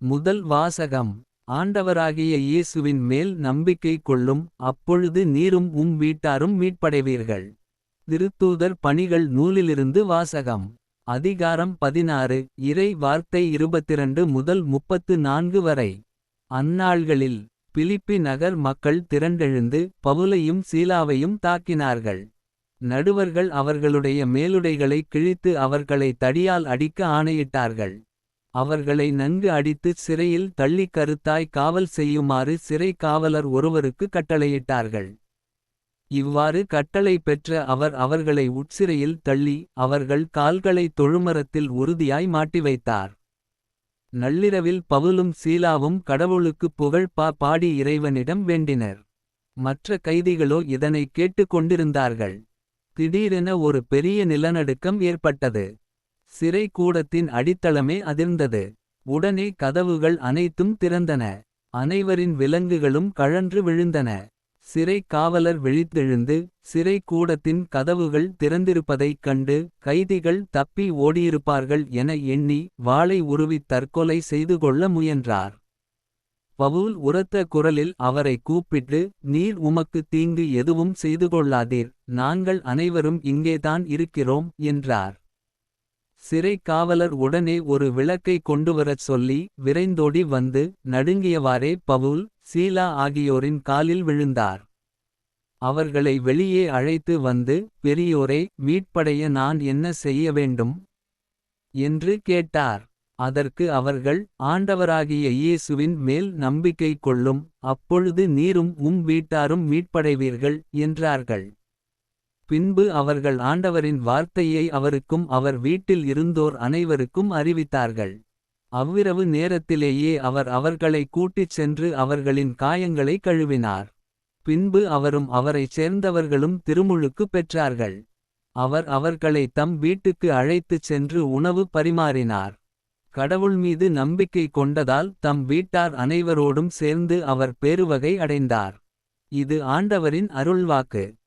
முதல் வாசகம். ஆண்டவராகிய இயேசுவின் மேல் நம்பிக்கை கொள்ளும். அப்பொழுது நீரும் வீட்டாரும் மீட்படைவீர்கள். திருத்தூதர் பணிகள் நூலிலிருந்து வாசகம். அதிகாரம் 16. இறை வார்த்தை 22 முதல் 34 வரை. அந்நாள்களில் பிலிப்பி நகர் மக்கள் திரண்டெழுந்து பவுலையும் சீலாவையும் தாக்கினார்கள். நடுவர்கள் அவர்களுடைய மேலுடைகளை கிழித்து அவர்களை தடியால் அடிக்க ஆணையிட்டார்கள். அவர்களை நன்கு அடித்து சிறையில் தள்ளி கருத்தாய் காவல் செய்யுமாறு சிறை காவலர் ஒருவருக்கு கட்டளையிட்டார்கள். இவ்வாறு கட்டளை பெற்ற அவர் அவர்களை உட்சிறையில் தள்ளி அவர்கள் கால்களை தொழுமரத்தில் உறுதியாய் மாட்டி வைத்தார். நள்ளிரவில் பவுலும் சீலாவும் கடவுளுக்குப் புகழ் பாடி இறைவனிடம் வேண்டினர். மற்ற கைதிகளோ இதனை கேட்டுக் கொண்டிருந்தார்கள். திடீரென ஒரு பெரிய நிலநடுக்கம் ஏற்பட்டது. சிறை கூடத்தின் அடித்தளமே அதிர்ந்தது. உடனே கதவுகள் அனைத்தும் திறந்தன. அனைவரின் விலங்குகளும் கழன்று விழுந்தன. சிறை காவலர் விழித்தெழுந்து சிறை கூடத்தின் கதவுகள் திறந்திருப்பதைக் கண்டு கைதிகள் தப்பி ஓடியிருப்பார்கள் என எண்ணி வாளை உருவித் தற்கொலை செய்து கொள்ள முயன்றார். பவுல் உரத்த குரலில் அவரை கூப்பிட்டு, நீர் உமக்கு தீங்கு எதுவும் செய்து கொள்ளாதீர், நாங்கள் அனைவரும் இங்கேதான் இருக்கிறோம் என்றார். சிறை காவலர் உடனே ஒரு விளக்கை கொண்டுவரச் சொல்லி விரைந்தோடி வந்து நடுங்கியவாறே பவுல் சீலா ஆகியோரின் காலில் விழுந்தார். அவர்களை வெளியே அழைத்து வந்து, பெரியோரே, மீட்படைய நான் என்ன செய்ய வேண்டும் என்று கேட்டார். அதற்கு அவர்கள், ஆண்டவராகிய இயேசுவின் மேல் நம்பிக்கை கொள்ளும். அப்பொழுது நீரும் வீட்டாரும் மீட்படைவீர்கள் என்றார்கள். பின்பு அவர்கள் ஆண்டவரின் வார்த்தையை அவருக்கும் அவர் வீட்டில் இருந்தோர் அனைவருக்கும் அறிவித்தார்கள். அவ்விரவு நேரத்திலேயே அவர் அவர்களை கூட்டிச் சென்று அவர்களின் காயங்களை கழுவினார். பின்பு அவரும் அவரைச் சேர்ந்தவர்களும் திருமுழுக்கு பெற்றார்கள். அவர் அவர்களை தம் வீட்டுக்கு அழைத்துச் சென்று உணவு பரிமாறினார். கடவுள் மீது நம்பிக்கை கொண்டதால் தம் வீட்டார் அனைவரோடும் சேர்ந்து அவர் பேருவகை அடைந்தார். இது ஆண்டவரின் அருள்வாக்கு.